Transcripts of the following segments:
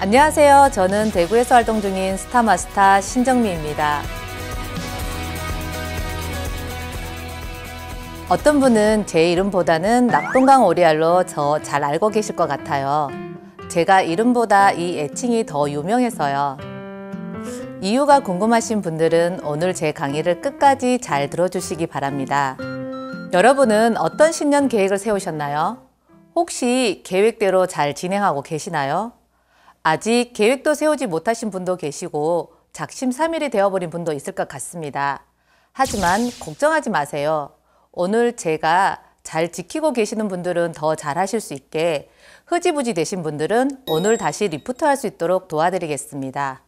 안녕하세요. 저는 대구에서 활동 중인 스타마스터 신정미입니다. 어떤 분은 제 이름보다는 낙동강 오리알로 저 잘 알고 계실 것 같아요. 제가 이름보다 이 애칭이 더 유명해서요. 이유가 궁금하신 분들은 오늘 제 강의를 끝까지 잘 들어주시기 바랍니다. 여러분은 어떤 신년 계획을 세우셨나요? 혹시 계획대로 잘 진행하고 계시나요? 아직 계획도 세우지 못하신 분도 계시고 작심삼일이 되어버린 분도 있을 것 같습니다. 하지만 걱정하지 마세요. 오늘 제가 잘 지키고 계시는 분들은 더 잘하실 수 있게, 흐지부지 되신 분들은 오늘 다시 리프트할 수 있도록 도와드리겠습니다.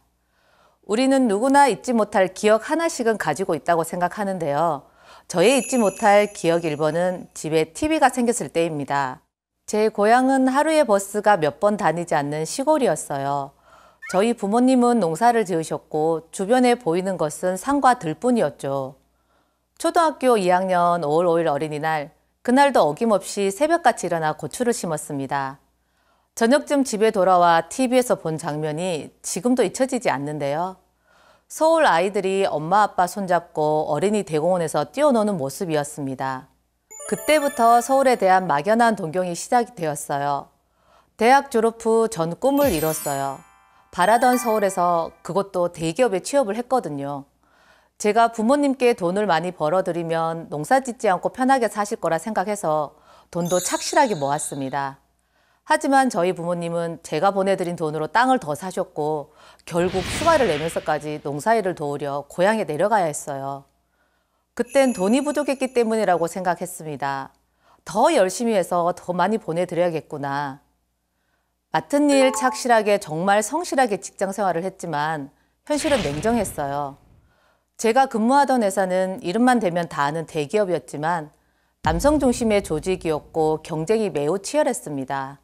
우리는 누구나 잊지 못할 기억 하나씩은 가지고 있다고 생각하는데요. 저의 잊지 못할 기억 1번은 집에 TV가 생겼을 때입니다. 제 고향은 하루에 버스가 몇 번 다니지 않는 시골이었어요. 저희 부모님은 농사를 지으셨고 주변에 보이는 것은 산과 들뿐이었죠. 초등학교 2학년 5월 5일 어린이날, 그날도 어김없이 새벽같이 일어나 고추를 심었습니다. 저녁쯤 집에 돌아와 TV에서 본 장면이 지금도 잊혀지지 않는데요. 서울 아이들이 엄마 아빠 손잡고 어린이 대공원에서 뛰어노는 모습이었습니다. 그때부터 서울에 대한 막연한 동경이 시작이 되었어요. 대학 졸업 후 전 꿈을 이뤘어요. 바라던 서울에서, 그것도 대기업에 취업을 했거든요. 제가 부모님께 돈을 많이 벌어들이면 농사 짓지 않고 편하게 사실 거라 생각해서 돈도 착실하게 모았습니다. 하지만 저희 부모님은 제가 보내드린 돈으로 땅을 더 사셨고 결국 휴가를 내면서까지 농사일을 도우려 고향에 내려가야 했어요. 그땐 돈이 부족했기 때문이라고 생각했습니다. 더 열심히 해서 더 많이 보내드려야겠구나. 맡은 일 착실하게, 정말 성실하게 직장 생활을 했지만 현실은 냉정했어요. 제가 근무하던 회사는 이름만 대면 다 아는 대기업이었지만 남성 중심의 조직이었고 경쟁이 매우 치열했습니다.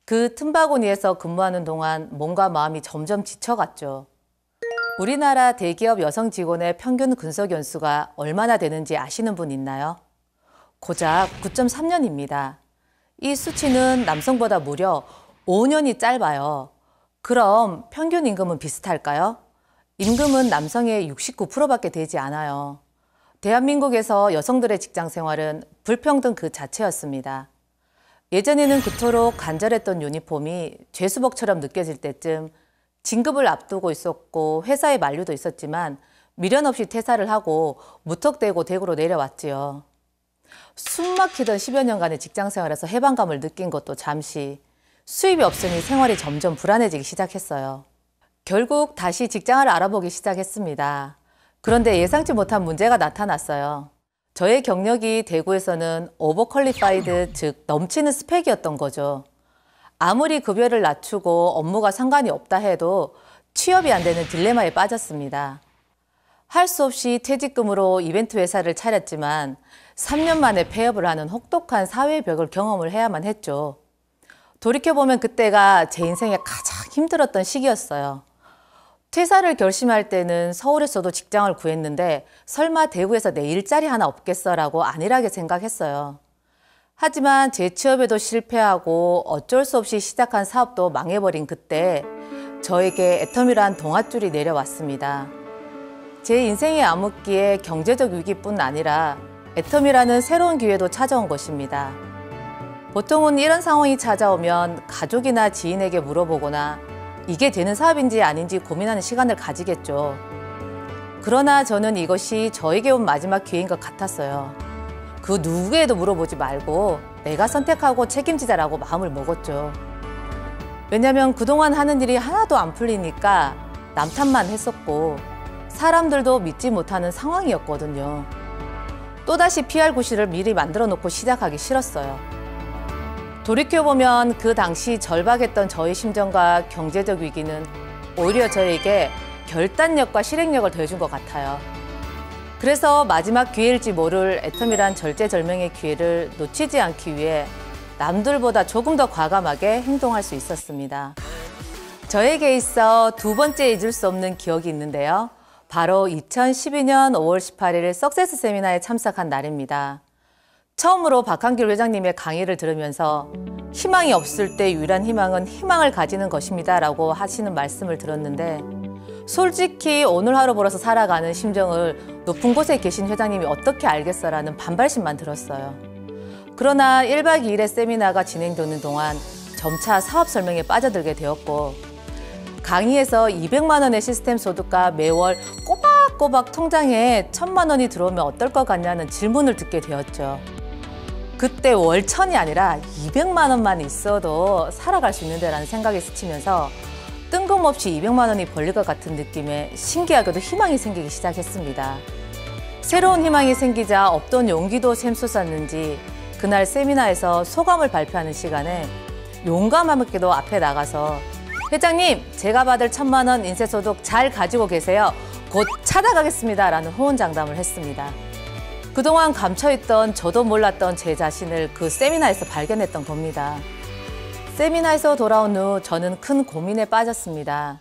그 틈바구니에서 근무하는 동안 몸과 마음이 점점 지쳐갔죠. 우리나라 대기업 여성 직원의 평균 근속 연수가 얼마나 되는지 아시는 분 있나요? 고작 9.3년입니다. 이 수치는 남성보다 무려 5년이 짧아요. 그럼 평균 임금은 비슷할까요? 임금은 남성의 69%밖에 되지 않아요. 대한민국에서 여성들의 직장 생활은 불평등 그 자체였습니다. 예전에는 그토록 간절했던 유니폼이 죄수복처럼 느껴질 때쯤 진급을 앞두고 있었고 회사의 만류도 있었지만 미련 없이 퇴사를 하고 무턱대고 대구로 내려왔지요. 숨 막히던 10여 년간의 직장 생활에서 해방감을 느낀 것도 잠시, 수입이 없으니 생활이 점점 불안해지기 시작했어요. 결국 다시 직장을 알아보기 시작했습니다. 그런데 예상치 못한 문제가 나타났어요. 저의 경력이 대구에서는 오버퀄리파이드, 즉 넘치는 스펙이었던 거죠. 아무리 급여를 낮추고 업무가 상관이 없다 해도 취업이 안 되는 딜레마에 빠졌습니다. 할 수 없이 퇴직금으로 이벤트 회사를 차렸지만 3년 만에 폐업을 하는 혹독한 사회의 벽을 경험을 해야만 했죠. 돌이켜보면 그때가 제 인생에 가장 힘들었던 시기였어요. 퇴사를 결심할 때는 서울에서도 직장을 구했는데 설마 대구에서 내 일자리 하나 없겠어라고 안일하게 생각했어요. 하지만 재취업에도 실패하고 어쩔 수 없이 시작한 사업도 망해버린 그때 저에게 애텀이란 동아줄이 내려왔습니다. 제 인생의 암흑기에 경제적 위기뿐 아니라 애텀이라는 새로운 기회도 찾아온 것입니다. 보통은 이런 상황이 찾아오면 가족이나 지인에게 물어보거나 이게 되는 사업인지 아닌지 고민하는 시간을 가지겠죠. 그러나 저는 이것이 저에게 온 마지막 기회인 것 같았어요. 그 누구에도 물어보지 말고 내가 선택하고 책임지자라고 마음을 먹었죠. 왜냐면 그동안 하는 일이 하나도 안 풀리니까 남 탓만 했었고 사람들도 믿지 못하는 상황이었거든요. 또다시 피할 구실을 미리 만들어 놓고 시작하기 싫었어요. 돌이켜보면 그 당시 절박했던 저의 심정과 경제적 위기는 오히려 저에게 결단력과 실행력을 더해준 것 같아요. 그래서 마지막 기회일지 모를 애텀이란 절제절명의 기회를 놓치지 않기 위해 남들보다 조금 더 과감하게 행동할 수 있었습니다. 저에게 있어 두 번째 잊을 수 없는 기억이 있는데요. 바로 2012년 5월 18일 석세스 세미나에 참석한 날입니다. 처음으로 박한길 회장님의 강의를 들으면서 희망이 없을 때 유일한 희망은 희망을 가지는 것입니다 라고 하시는 말씀을 들었는데, 솔직히 오늘 하루 벌어서 살아가는 심정을 높은 곳에 계신 회장님이 어떻게 알겠어라는 반발심만 들었어요. 그러나 1박 2일의 세미나가 진행되는 동안 점차 사업 설명에 빠져들게 되었고, 강의에서 200만 원의 시스템 소득과 매월 꼬박꼬박 통장에 1,000만 원이 들어오면 어떨 것 같냐는 질문을 듣게 되었죠. 그때 월 1,000이 아니라 200만 원만 있어도 살아갈 수 있는데라는 생각이 스치면서 뜬금없이 200만 원이 벌릴 것 같은 느낌에 신기하게도 희망이 생기기 시작했습니다. 새로운 희망이 생기자 없던 용기도 샘솟았는지 그날 세미나에서 소감을 발표하는 시간에 용감하게도 앞에 나가서 회장님, 제가 받을 1,000만 원 인쇄소득 잘 가지고 계세요. 곧 찾아가겠습니다 라는 호언장담을 했습니다. 그동안 감춰있던 저도 몰랐던 제 자신을 그 세미나에서 발견했던 겁니다. 세미나에서 돌아온 후 저는 큰 고민에 빠졌습니다.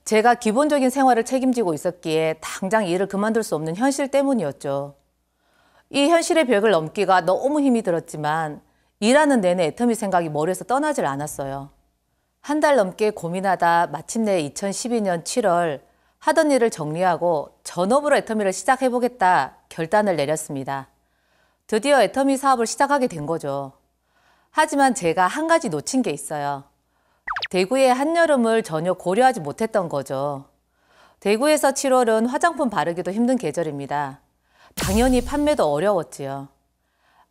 제가 기본적인 생활을 책임지고 있었기에 당장 일을 그만둘 수 없는 현실 때문이었죠. 이 현실의 벽을 넘기가 너무 힘이 들었지만 일하는 내내 애터미 생각이 머리에서 떠나질 않았어요. 한 달 넘게 고민하다 마침내 2012년 7월 하던 일을 정리하고 전업으로 애터미를 시작해보겠다 결단을 내렸습니다. 드디어 애터미 사업을 시작하게 된 거죠. 하지만 제가 한 가지 놓친 게 있어요. 대구의 한여름을 전혀 고려하지 못했던 거죠. 대구에서 7월은 화장품 바르기도 힘든 계절입니다. 당연히 판매도 어려웠지요.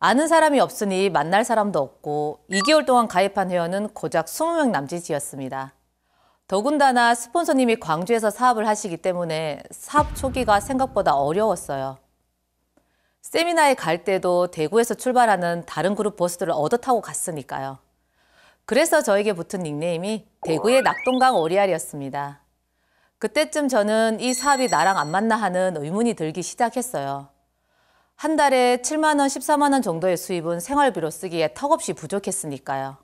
아는 사람이 없으니 만날 사람도 없고 2개월 동안 가입한 회원은 고작 20명 남짓이었습니다. 더군다나 스폰서님이 광주에서 사업을 하시기 때문에 사업 초기가 생각보다 어려웠어요. 세미나에 갈 때도 대구에서 출발하는 다른 그룹 버스들을 얻어 타고 갔으니까요. 그래서 저에게 붙은 닉네임이 대구의 낙동강 오리알이었습니다. 그때쯤 저는 이 사업이 나랑 안 맞나 하는 의문이 들기 시작했어요. 한 달에 7만 원, 14만 원 정도의 수입은 생활비로 쓰기에 턱없이 부족했으니까요.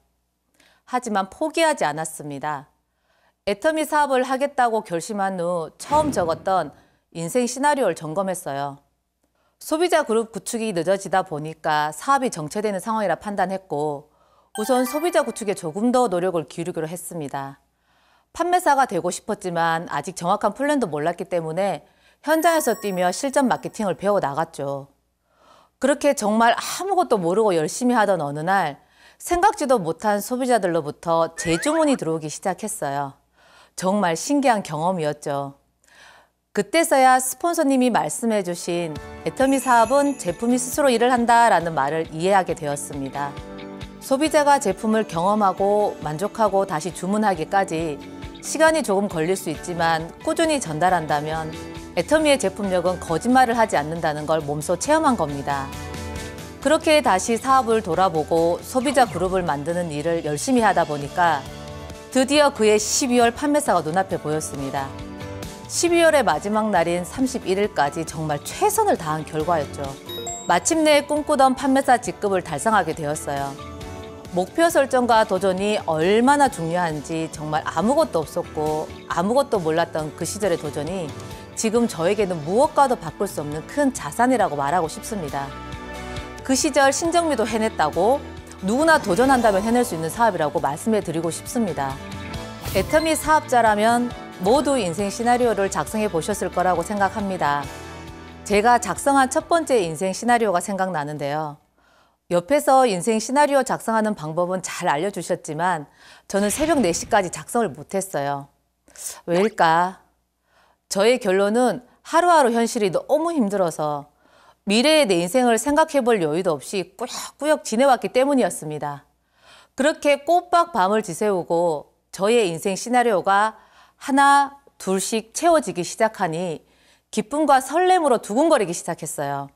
하지만 포기하지 않았습니다. 애터미 사업을 하겠다고 결심한 후 처음 적었던 인생 시나리오를 점검했어요. 소비자 그룹 구축이 늦어지다 보니까 사업이 정체되는 상황이라 판단했고, 우선 소비자 구축에 조금 더 노력을 기울이기로 했습니다. 판매사가 되고 싶었지만 아직 정확한 플랜도 몰랐기 때문에 현장에서 뛰며 실전 마케팅을 배워 나갔죠. 그렇게 정말 아무것도 모르고 열심히 하던 어느 날 생각지도 못한 소비자들로부터 재주문이 들어오기 시작했어요. 정말 신기한 경험이었죠. 그때서야 스폰서님이 말씀해 주신 애터미 사업은 제품이 스스로 일을 한다라는 말을 이해하게 되었습니다. 소비자가 제품을 경험하고 만족하고 다시 주문하기까지 시간이 조금 걸릴 수 있지만 꾸준히 전달한다면 애터미의 제품력은 거짓말을 하지 않는다는 걸 몸소 체험한 겁니다. 그렇게 다시 사업을 돌아보고 소비자 그룹을 만드는 일을 열심히 하다 보니까 드디어 그해 12월 판매사가 눈앞에 보였습니다. 12월의 마지막 날인 31일까지 정말 최선을 다한 결과였죠. 마침내 꿈꾸던 판매사 직급을 달성하게 되었어요. 목표 설정과 도전이 얼마나 중요한지 정말 아무것도 없었고 아무것도 몰랐던 그 시절의 도전이 지금 저에게는 무엇과도 바꿀 수 없는 큰 자산이라고 말하고 싶습니다. 그 시절 신정미도 해냈다고 누구나 도전한다면 해낼 수 있는 사업이라고 말씀해 드리고 싶습니다. 애터미 사업자라면 모두 인생 시나리오를 작성해 보셨을 거라고 생각합니다. 제가 작성한 첫 번째 인생 시나리오가 생각나는데요. 옆에서 인생 시나리오 작성하는 방법은 잘 알려주셨지만 저는 새벽 4시까지 작성을 못했어요. 왜일까? 저의 결론은 하루하루 현실이 너무 힘들어서 미래의 내 인생을 생각해 볼 여유도 없이 꾸역꾸역 지내왔기 때문이었습니다. 그렇게 꼬박 밤을 지새우고 저의 인생 시나리오가 하나, 둘씩 채워지기 시작하니 기쁨과 설렘으로 두근거리기 시작했어요.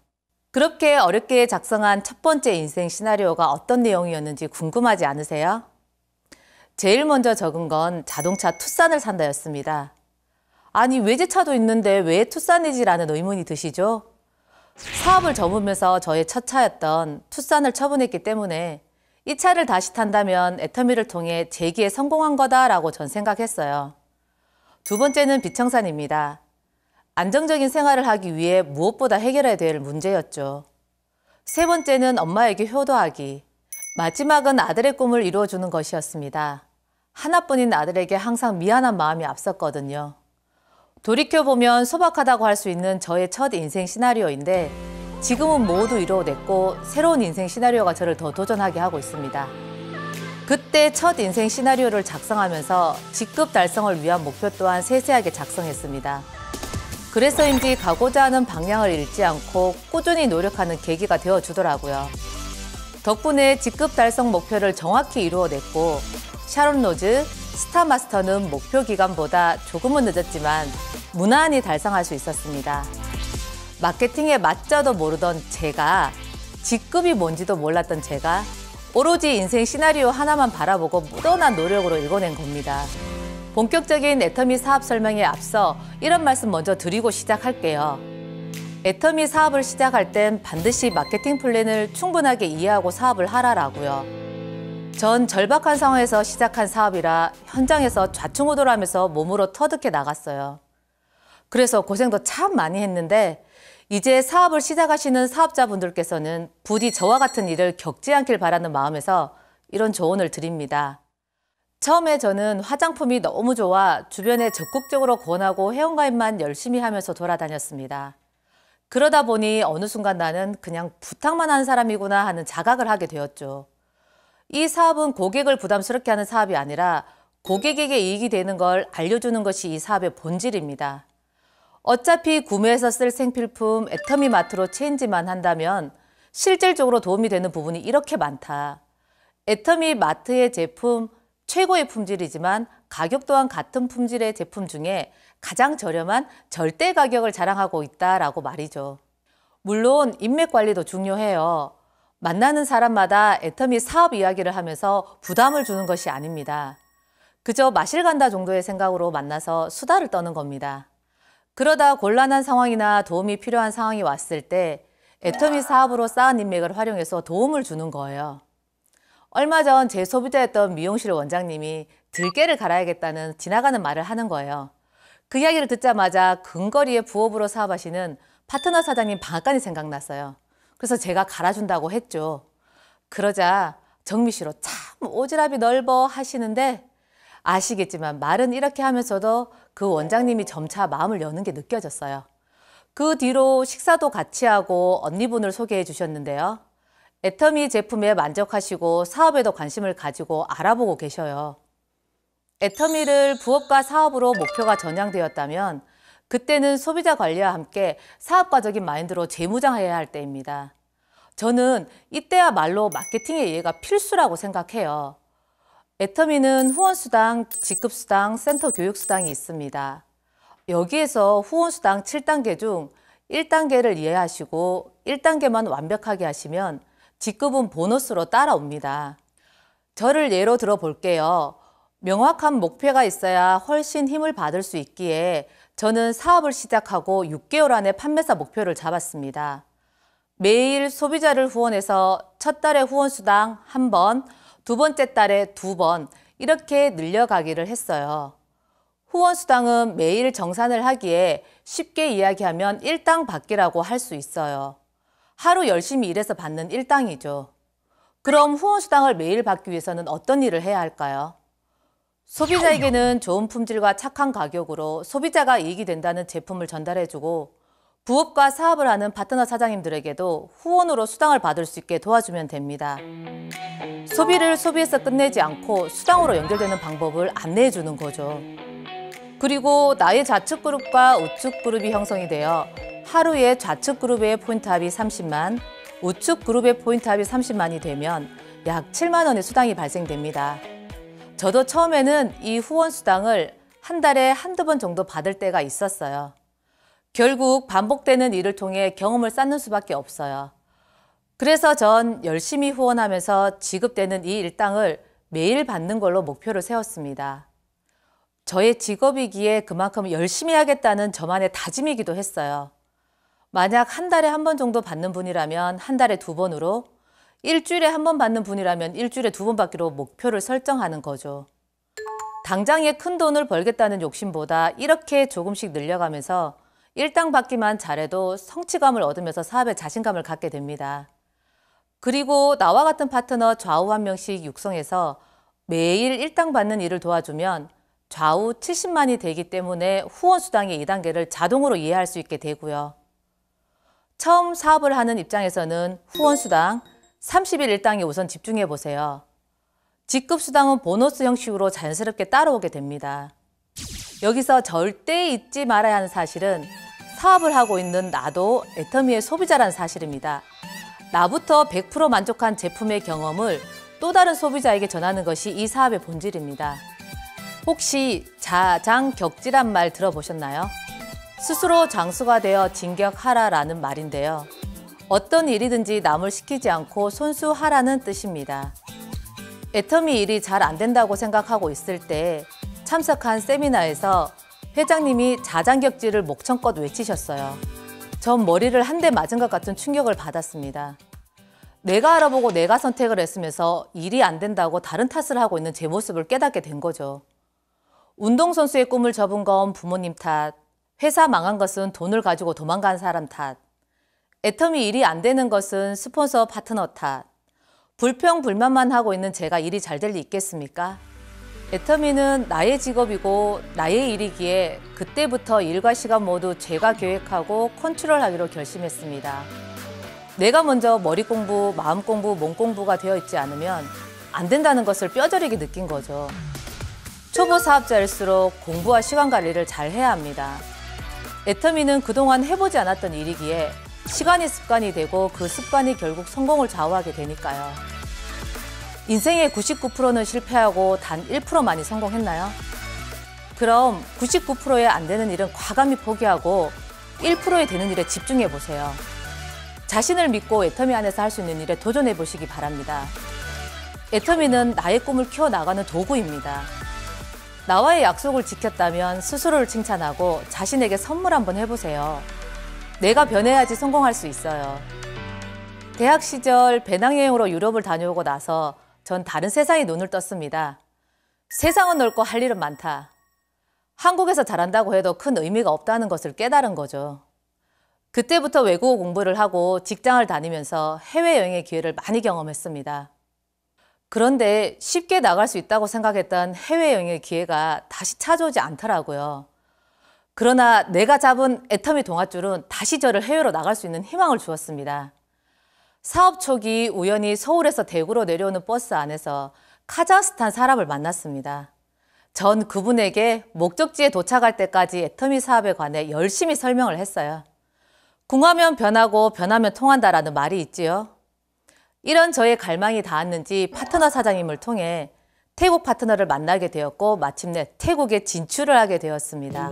그렇게 어렵게 작성한 첫 번째 인생 시나리오가 어떤 내용이었는지 궁금하지 않으세요? 제일 먼저 적은 건 자동차 투싼을 산다였습니다. 아니 외제차도 있는데 왜 투싼이지라는 의문이 드시죠? 사업을 접으면서 저의 첫 차였던 투싼을 처분했기 때문에 이 차를 다시 탄다면 애터미를 통해 재기에 성공한 거다라고 전 생각했어요. 두 번째는 비청산입니다. 안정적인 생활을 하기 위해 무엇보다 해결해야 될 문제였죠. 세 번째는 엄마에게 효도하기. 마지막은 아들의 꿈을 이루어주는 것이었습니다. 하나뿐인 아들에게 항상 미안한 마음이 앞섰거든요. 돌이켜보면 소박하다고 할 수 있는 저의 첫 인생 시나리오인데 지금은 모두 이루어냈고 새로운 인생 시나리오가 저를 더 도전하게 하고 있습니다. 그때 첫 인생 시나리오를 작성하면서 직급 달성을 위한 목표 또한 세세하게 작성했습니다. 그래서인지 가고자 하는 방향을 잃지 않고 꾸준히 노력하는 계기가 되어주더라고요. 덕분에 직급 달성 목표를 정확히 이루어냈고 샤론 로즈, 스타마스터는 목표 기간보다 조금은 늦었지만 무난히 달성할 수 있었습니다. 마케팅의 맛자도 모르던 제가, 직급이 뭔지도 몰랐던 제가 오로지 인생 시나리오 하나만 바라보고 무던한 노력으로 읽어낸 겁니다. 본격적인 애터미 사업 설명에 앞서 이런 말씀 먼저 드리고 시작할게요. 애터미 사업을 시작할 땐 반드시 마케팅 플랜을 충분하게 이해하고 사업을 하라라고요. 전 절박한 상황에서 시작한 사업이라 현장에서 좌충우돌하면서 몸으로 터득해 나갔어요. 그래서 고생도 참 많이 했는데 이제 사업을 시작하시는 사업자분들께서는 부디 저와 같은 일을 겪지 않길 바라는 마음에서 이런 조언을 드립니다. 처음에 저는 화장품이 너무 좋아 주변에 적극적으로 권하고 회원가입만 열심히 하면서 돌아다녔습니다. 그러다 보니 어느 순간 나는 그냥 부탁만 하는 사람이구나 하는 자각을 하게 되었죠. 이 사업은 고객을 부담스럽게 하는 사업이 아니라 고객에게 이익이 되는 걸 알려주는 것이 이 사업의 본질입니다. 어차피 구매해서 쓸 생필품 애터미 마트로 체인지만 한다면 실질적으로 도움이 되는 부분이 이렇게 많다. 애터미 마트의 제품 최고의 품질이지만 가격 또한 같은 품질의 제품 중에 가장 저렴한 절대 가격을 자랑하고 있다라고 말이죠. 물론 인맥 관리도 중요해요. 만나는 사람마다 애터미 사업 이야기를 하면서 부담을 주는 것이 아닙니다. 그저 마실 간다 정도의 생각으로 만나서 수다를 떠는 겁니다. 그러다 곤란한 상황이나 도움이 필요한 상황이 왔을 때 애터미 사업으로 쌓은 인맥을 활용해서 도움을 주는 거예요. 얼마 전 제 소비자였던 미용실 원장님이 들깨를 갈아야겠다는 지나가는 말을 하는 거예요. 그 이야기를 듣자마자 근거리에 부업으로 사업하시는 파트너 사장님 방앗간이 생각났어요. 그래서 제가 갈아준다고 했죠. 그러자 정미 씨로 참 오지랖이 넓어 하시는데 아시겠지만 말은 이렇게 하면서도 그 원장님이 점차 마음을 여는 게 느껴졌어요. 그 뒤로 식사도 같이 하고 언니분을 소개해 주셨는데요. 애터미 제품에 만족하시고 사업에도 관심을 가지고 알아보고 계셔요. 애터미를 부업과 사업으로 목표가 전향되었다면 그때는 소비자 관리와 함께 사업가적인 마인드로 재무장해야 할 때입니다. 저는 이때야말로 마케팅의 이해가 필수라고 생각해요. 애터미는 후원수당, 직급수당, 센터 교육수당이 있습니다. 여기에서 후원수당 7단계 중 1단계를 이해하시고 1단계만 완벽하게 하시면 직급은 보너스로 따라옵니다. 저를 예로 들어 볼게요. 명확한 목표가 있어야 훨씬 힘을 받을 수 있기에 저는 사업을 시작하고 6개월 안에 판매사 목표를 잡았습니다. 매일 소비자를 후원해서 첫 달에 후원수당 1번, 두 번째 달에 2번 이렇게 늘려가기를 했어요. 후원수당은 매일 정산을 하기에 쉽게 이야기하면 일당 받기라고 할 수 있어요. 하루 열심히 일해서 받는 일당이죠. 그럼 후원수당을 매일 받기 위해서는 어떤 일을 해야 할까요? 소비자에게는 좋은 품질과 착한 가격으로 소비자가 이익이 된다는 제품을 전달해주고 부업과 사업을 하는 파트너 사장님들에게도 후원으로 수당을 받을 수 있게 도와주면 됩니다. 소비를 소비에서 끝내지 않고 수당으로 연결되는 방법을 안내해 주는 거죠. 그리고 나의 좌측 그룹과 우측 그룹이 형성이 되어 하루에 좌측 그룹의 포인트 합이 30만, 우측 그룹의 포인트 합이 30만이 되면 약 7만 원의 수당이 발생됩니다. 저도 처음에는 이 후원 수당을 한 달에 한두 번 정도 받을 때가 있었어요. 결국 반복되는 일을 통해 경험을 쌓는 수밖에 없어요. 그래서 전 열심히 후원하면서 지급되는 이 일당을 매일 받는 걸로 목표를 세웠습니다. 저의 직업이기에 그만큼 열심히 하겠다는 저만의 다짐이기도 했어요. 만약 한 달에 한 번 정도 받는 분이라면 한 달에 2번으로, 일주일에 한 번 받는 분이라면 일주일에 2번 받기로 목표를 설정하는 거죠. 당장에 큰 돈을 벌겠다는 욕심보다 이렇게 조금씩 늘려가면서 일당 받기만 잘해도 성취감을 얻으면서 사업에 자신감을 갖게 됩니다. 그리고 나와 같은 파트너 좌우 한 명씩 육성해서 매일 일당 받는 일을 도와주면 좌우 70만이 되기 때문에 후원수당의 2단계를 자동으로 이해할 수 있게 되고요. 처음 사업을 하는 입장에서는 후원수당 30일 일당에 우선 집중해 보세요. 직급수당은 보너스 형식으로 자연스럽게 따라오게 됩니다. 여기서 절대 잊지 말아야 하는 사실은 사업을 하고 있는 나도 애터미의 소비자라는 사실입니다. 나부터 100% 만족한 제품의 경험을 또 다른 소비자에게 전하는 것이 이 사업의 본질입니다. 혹시 자장격지란 말 들어보셨나요? 스스로 장수가 되어 진격하라라는 말인데요. 어떤 일이든지 남을 시키지 않고 손수하라는 뜻입니다. 애터미 일이 잘 안 된다고 생각하고 있을 때 참석한 세미나에서 회장님이 자장격지를 목청껏 외치셨어요. 전 머리를 한 대 맞은 것 같은 충격을 받았습니다. 내가 알아보고 내가 선택을 했으면서 일이 안 된다고 다른 탓을 하고 있는 제 모습을 깨닫게 된 거죠. 운동선수의 꿈을 접은 건 부모님 탓, 회사 망한 것은 돈을 가지고 도망간 사람 탓, 애터미 일이 안 되는 것은 스폰서 파트너 탓, 불평불만만 하고 있는 제가 일이 잘 될 리 있겠습니까? 애터미는 나의 직업이고 나의 일이기에 그때부터 일과 시간 모두 제가 계획하고 컨트롤하기로 결심했습니다. 내가 먼저 머리 공부, 마음 공부, 몸 공부가 되어 있지 않으면 안 된다는 것을 뼈저리게 느낀 거죠. 초보 사업자일수록 공부와 시간 관리를 잘 해야 합니다. 애터미는 그동안 해보지 않았던 일이기에 시간이 습관이 되고 그 습관이 결국 성공을 좌우하게 되니까요. 인생의 99%는 실패하고 단 1%만이 성공했나요? 그럼 99%에 안 되는 일은 과감히 포기하고 1%에 되는 일에 집중해 보세요. 자신을 믿고 애터미 안에서 할 수 있는 일에 도전해 보시기 바랍니다. 애터미는 나의 꿈을 키워나가는 도구입니다. 나와의 약속을 지켰다면 스스로를 칭찬하고 자신에게 선물 한번 해보세요. 내가 변해야지 성공할 수 있어요. 대학 시절 배낭여행으로 유럽을 다녀오고 나서 전 다른 세상에 눈을 떴습니다. 세상은 넓고 할 일은 많다. 한국에서 잘한다고 해도 큰 의미가 없다는 것을 깨달은 거죠. 그때부터 외국어 공부를 하고 직장을 다니면서 해외여행의 기회를 많이 경험했습니다. 그런데 쉽게 나갈 수 있다고 생각했던 해외여행의 기회가 다시 찾아오지 않더라고요. 그러나 내가 잡은 애터미 동아줄은 다시 저를 해외로 나갈 수 있는 희망을 주었습니다. 사업 초기 우연히 서울에서 대구로 내려오는 버스 안에서 카자흐스탄 사람을 만났습니다. 전 그분에게 목적지에 도착할 때까지 애터미 사업에 관해 열심히 설명을 했어요. 궁하면 변하고 변하면 통한다라는 말이 있지요. 이런 저의 갈망이 닿았는지 파트너 사장님을 통해 태국 파트너를 만나게 되었고 마침내 태국에 진출을 하게 되었습니다.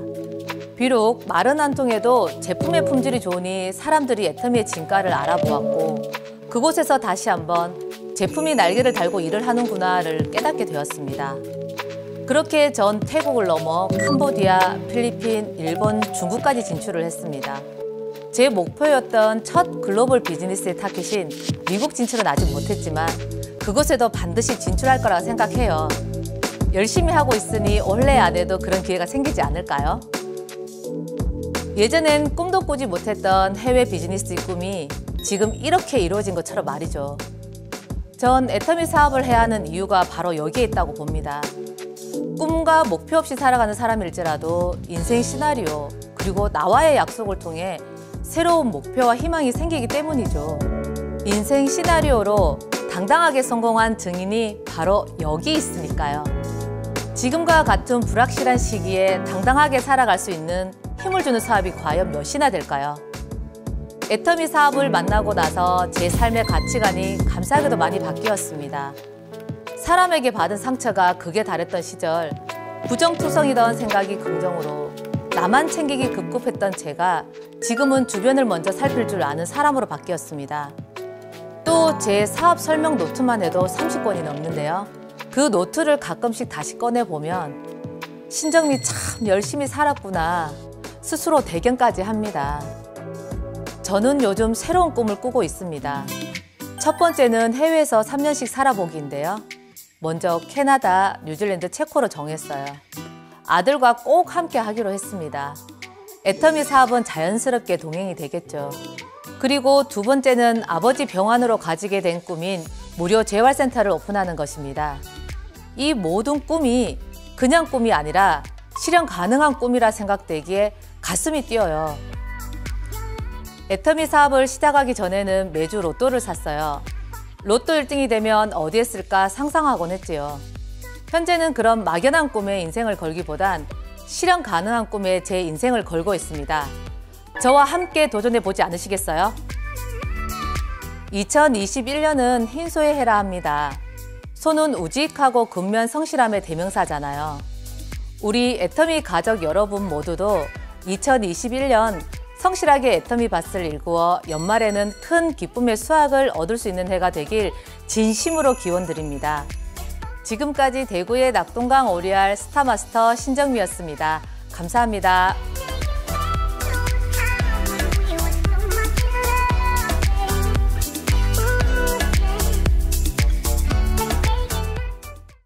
비록 말은 안 통해도 제품의 품질이 좋으니 사람들이 애터미의 진가를 알아보았고 그곳에서 다시 한번 제품이 날개를 달고 일을 하는구나를 깨닫게 되었습니다. 그렇게 전 태국을 넘어 캄보디아, 필리핀, 일본, 중국까지 진출을 했습니다. 제 목표였던 첫 글로벌 비즈니스의 타깃인 미국 진출은 아직 못했지만 그곳에도 반드시 진출할 거라고 생각해요. 열심히 하고 있으니 올해 안에도 그런 기회가 생기지 않을까요? 예전엔 꿈도 꾸지 못했던 해외 비즈니스의 꿈이 지금 이렇게 이루어진 것처럼 말이죠. 전 애터미 사업을 해야 하는 이유가 바로 여기에 있다고 봅니다. 꿈과 목표 없이 살아가는 사람일지라도 인생 시나리오 그리고 나와의 약속을 통해 새로운 목표와 희망이 생기기 때문이죠. 인생 시나리오로 당당하게 성공한 증인이 바로 여기 있으니까요. 지금과 같은 불확실한 시기에 당당하게 살아갈 수 있는 힘을 주는 사업이 과연 몇이나 될까요? 애터미 사업을 만나고 나서 제 삶의 가치관이 감사하게도 많이 바뀌었습니다. 사람에게 받은 상처가 극에 달했던 시절 부정투성이던 생각이 긍정으로 나만 챙기기 급급했던 제가 지금은 주변을 먼저 살필 줄 아는 사람으로 바뀌었습니다. 또 제 사업 설명 노트만 해도 30권이 넘는데요. 그 노트를 가끔씩 다시 꺼내보면 신정미 참 열심히 살았구나 스스로 대견까지 합니다. 저는 요즘 새로운 꿈을 꾸고 있습니다. 첫 번째는 해외에서 3년씩 살아보기인데요. 먼저 캐나다, 뉴질랜드, 체코로 정했어요. 아들과 꼭 함께 하기로 했습니다. 애터미 사업은 자연스럽게 동행이 되겠죠. 그리고 두 번째는 아버지 병환으로 가지게 된 꿈인 무료 재활센터를 오픈하는 것입니다. 이 모든 꿈이 그냥 꿈이 아니라 실현 가능한 꿈이라 생각되기에 가슴이 뛰어요. 애터미 사업을 시작하기 전에는 매주 로또를 샀어요. 로또 1등이 되면 어디에 쓸까 상상하곤 했지요. 현재는 그런 막연한 꿈에 인생을 걸기보단 실현 가능한 꿈에 제 인생을 걸고 있습니다. 저와 함께 도전해보지 않으시겠어요? 2021년은 흰소의 해라 합니다. 소는 우직하고 근면 성실함의 대명사잖아요. 우리 애터미 가족 여러분 모두도 2021년 성실하게 애터미 밭을 일구어 연말에는 큰 기쁨의 수확을 얻을 수 있는 해가 되길 진심으로 기원드립니다. 지금까지 대구의 낙동강 오리알 스타마스터 신정미였습니다. 감사합니다.